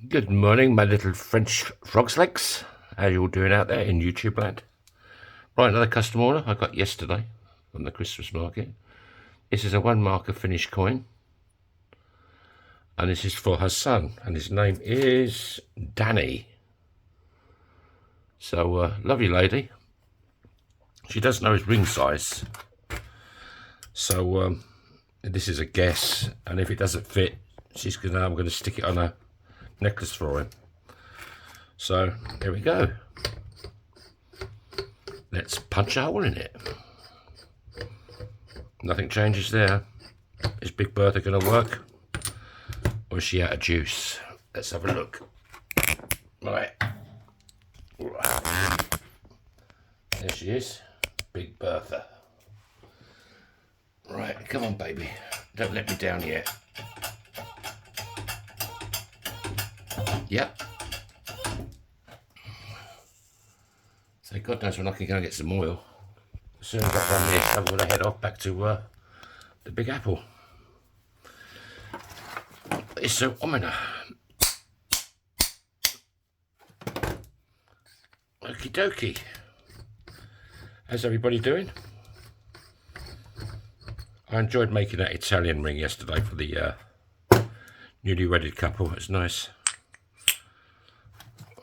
Good morning, my little French frog's legs. How you all doing out there in YouTube land? Right, another custom order I got yesterday from the Christmas market. This is a £1 Finnish coin, and this is for her son, and his name is Danny. So, lovely lady. She doesn't know his ring size, so this is a guess, and if it doesn't fit, I'm going to stick it on a necklace for him. So here we go. Let's punch a hole in it. Nothing changes there. Is Big Bertha going to work, or is she out of juice? Let's have a look. Right. There she is, Big Bertha. Right, come on, baby. Don't let me down yet. Yep. So God knows when I can go and get some oil. As soon as I've done this, I'm going to head off back to the Big Apple. It's so ominous. Okie dokie. How's everybody doing? I enjoyed making that Italian ring yesterday for the newly wedded couple. It's nice.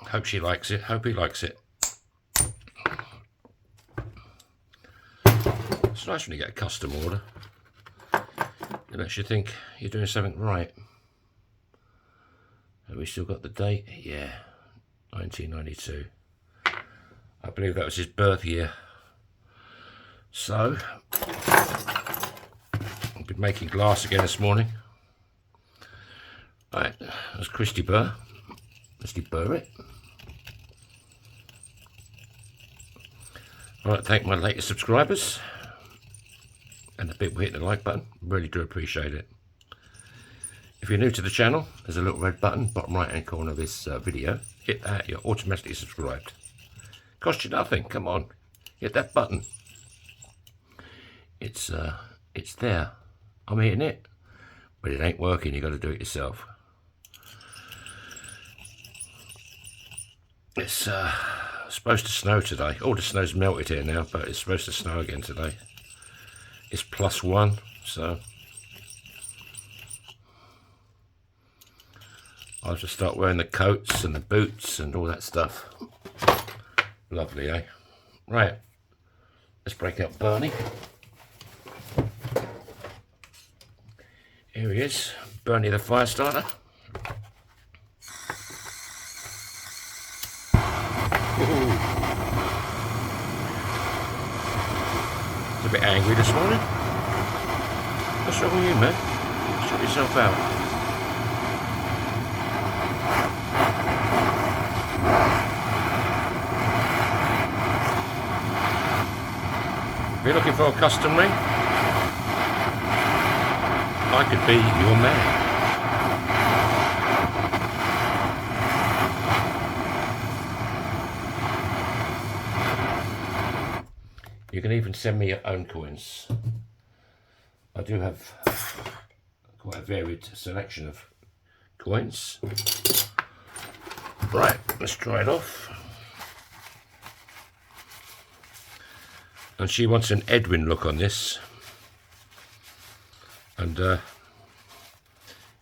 Hope she likes it. Hope he likes it. It's nice when you get a custom order. It makes you think you're doing something right. Have we still got the date? Yeah, 1992. I believe that was his birth year. So, I've been making glass again this morning. Right, that's Christy Burr. Let's deburr it. I'd like to thank my latest subscribers and the people hitting the like button. Really do appreciate it. If you're new to the channel, there's a little red button bottom right hand corner of this video. Hit that, you're automatically subscribed. Cost you nothing. Come on, hit that button. It's there. I'm hitting it, but it ain't working. You got to do it yourself. It's supposed to snow today. All the snow's melted here now, but it's supposed to snow again today. It's +1, so I'll just start wearing the coats and the boots and all that stuff. Lovely, eh? Right, let's break out Bernie. Here he is, Bernie the fire starter. Ooh. He's a bit angry this morning. What's wrong with you, man? Sort yourself out. If you're looking for a custom ring, I could be your man. You can even send me your own coins. I do have quite a varied selection of coins. Right, let's try it off. And she wants an Edwin look on this. And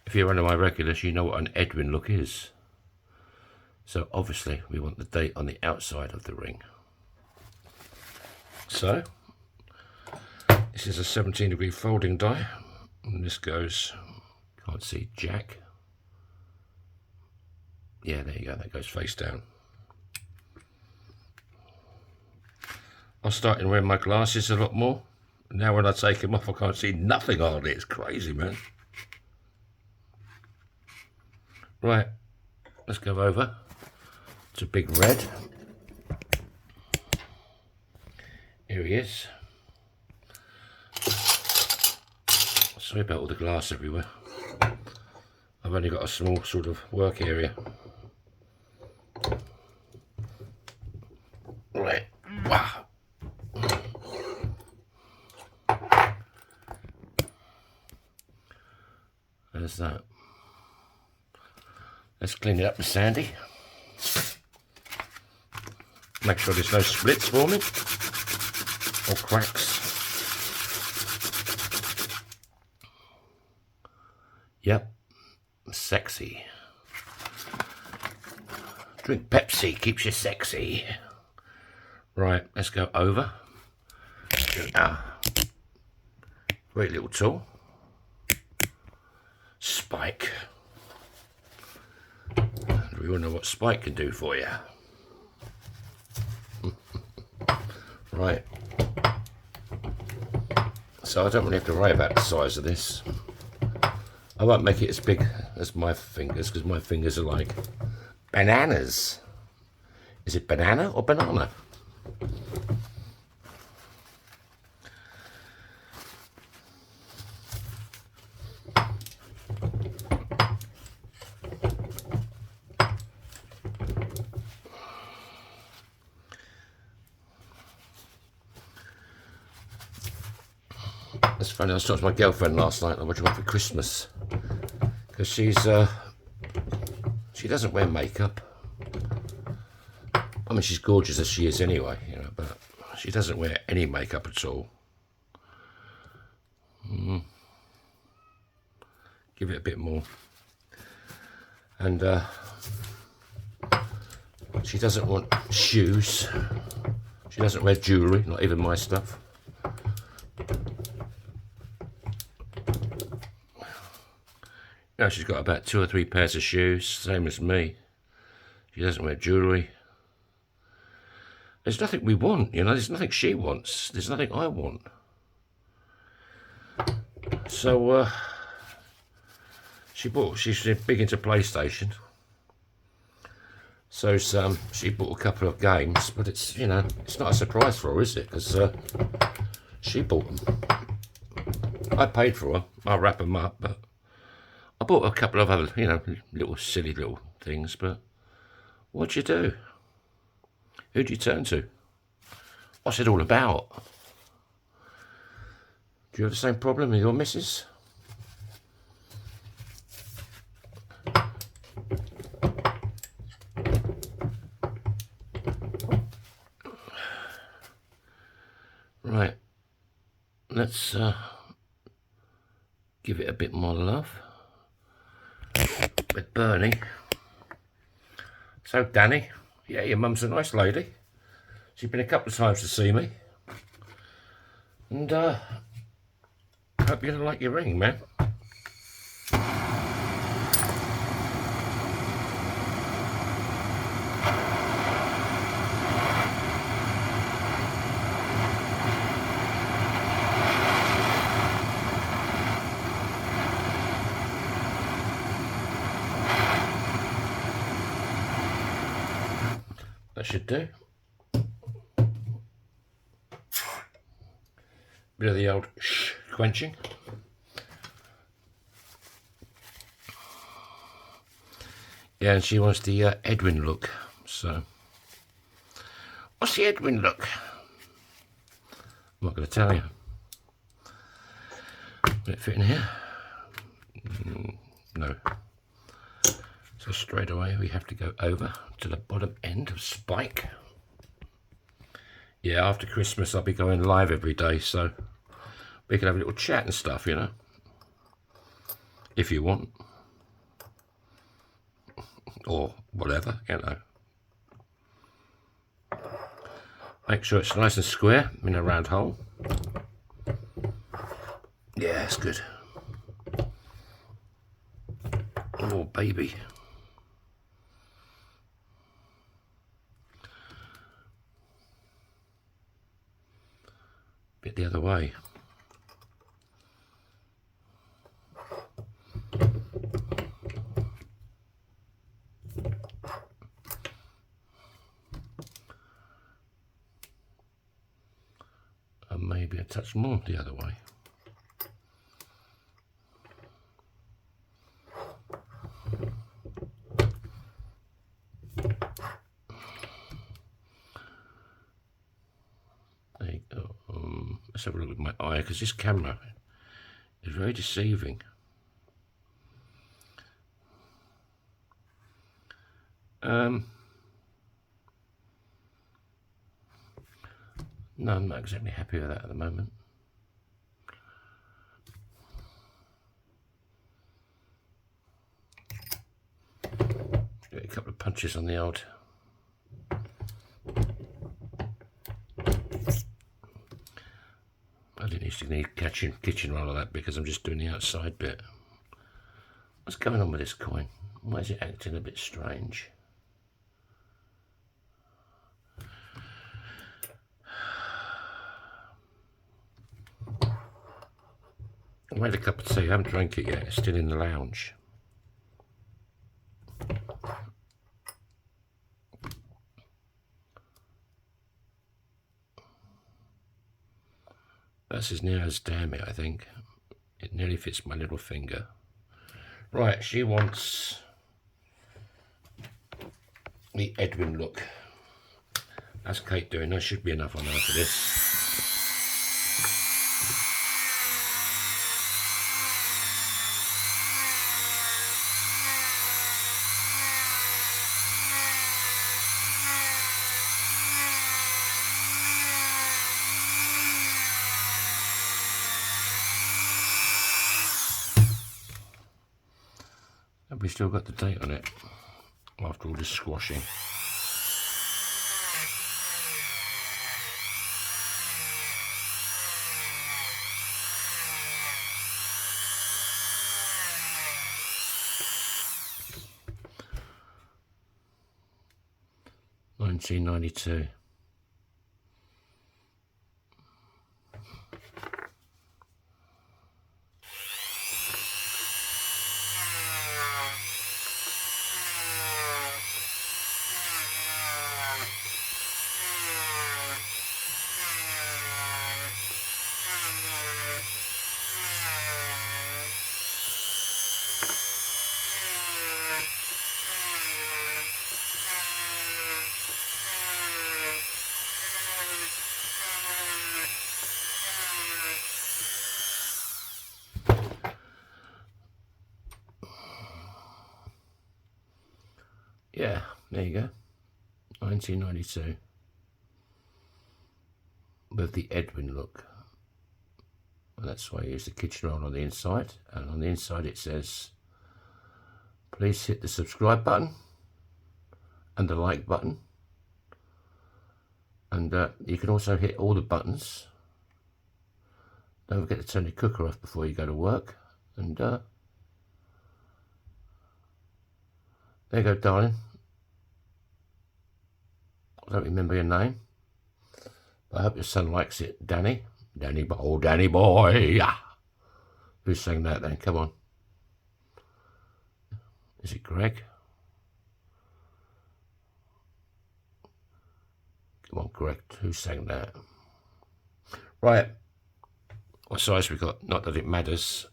if you're one of my regulars, you know what an Edwin look is. So obviously we want the date on the outside of the ring. So this is a 17-degree folding die, and this goes, can't see, Jack. Yeah, there you go, that goes face down. I started wearing my glasses a lot more. Now when I take them off, I can't see nothing on it. It's crazy, man. Right, let's go over to Big Red. Here he is. Sorry about all the glass everywhere. I've only got a small sort of work area. Right, wow. There's that. Let's clean it up with Sandy. Make sure there's no splits forming or cracks. Yep, sexy. Drink Pepsi, keeps you sexy. Right, let's go over. Great little tool. Spike. We all know what spike can do for you. Right. So I don't really have to worry about the size of this. I won't make it as big as my fingers because my fingers are like bananas. Is it banana or banana? It's funny, I was talking to my girlfriend last night on what you want for Christmas. Because she doesn't wear makeup. I mean, she's gorgeous as she is anyway, you know, but she doesn't wear any makeup at all. Give it a bit more. And she doesn't want shoes. She doesn't wear jewellery, not even my stuff. You know, she's got about 2 or 3 pairs of shoes, same as me. She doesn't wear jewellery. There's nothing we want, you know, there's nothing she wants. There's nothing I want. So, she's big into PlayStation. So she bought a couple of games, but it's, you know, it's not a surprise for her, is it? Because she bought them. I paid for them. I'll wrap them up, but I bought a couple of other, you know, little silly little things, but what'd you do? Who'd you turn to? What's it all about? Do you have the same problem with your missus? Right, let's give it a bit more love with Bernie. So Danny, yeah, your mum's a nice lady. She's been a couple of times to see me. And hope you like your ring, man. That should do. Bit of the old quenching. Yeah, and she wants the Edwin look. So, what's the Edwin look? I'm not going to tell you. Will it fit in here? No. So straight away we have to go over to the bottom end of Spike. Yeah, after Christmas I'll be going live every day, so we can have a little chat and stuff, you know, if you want, or whatever, you know. Make sure it's nice and square in a round hole. Yeah, it's good. Oh, baby. Bit the other way. And maybe a touch more the other way. There you go. Let's have a look at my eye, because this camera is very deceiving. No, I'm not exactly happy with that at the moment. Give it a couple of punches on the old. I didn't used to need kitchen roll of that because I'm just doing the outside bit. What's going on with this coin? Why is it acting a bit strange? I made a cup of tea, I haven't drank it yet, it's still in the lounge. That's as near as damn it, I think. It nearly fits my little finger. Right, she wants the Edwin look. That's Kate doing, that should be enough on her for this. Have we still got the date on it after all this squashing? $19.92. Yeah, there you go. 1992. With the Edwin look. And that's why I use the kitchen roll on the inside. And on the inside it says, please hit the subscribe button and the like button. And you can also hit all the buttons. Don't forget to turn your cooker off before you go to work. And there you go, darling. I don't remember your name. But I hope your son likes it. Danny. Danny boy. Yeah. Who's saying that then? Come on. Is it Greg? Come on, Greg. Who's saying that? Right. What size we got? Not that it matters.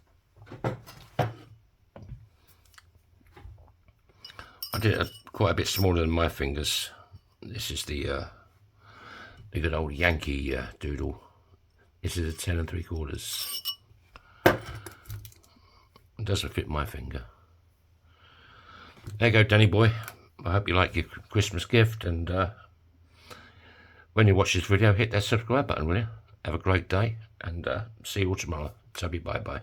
I did it quite a bit smaller than my fingers. This is the good old Yankee doodle. This is a 10 3/4. It doesn't fit my finger. There you go, Danny boy. I hope you like your Christmas gift, and when you watch this video, hit that subscribe button, will you? Have a great day, and see you all tomorrow. Tubby, bye-bye.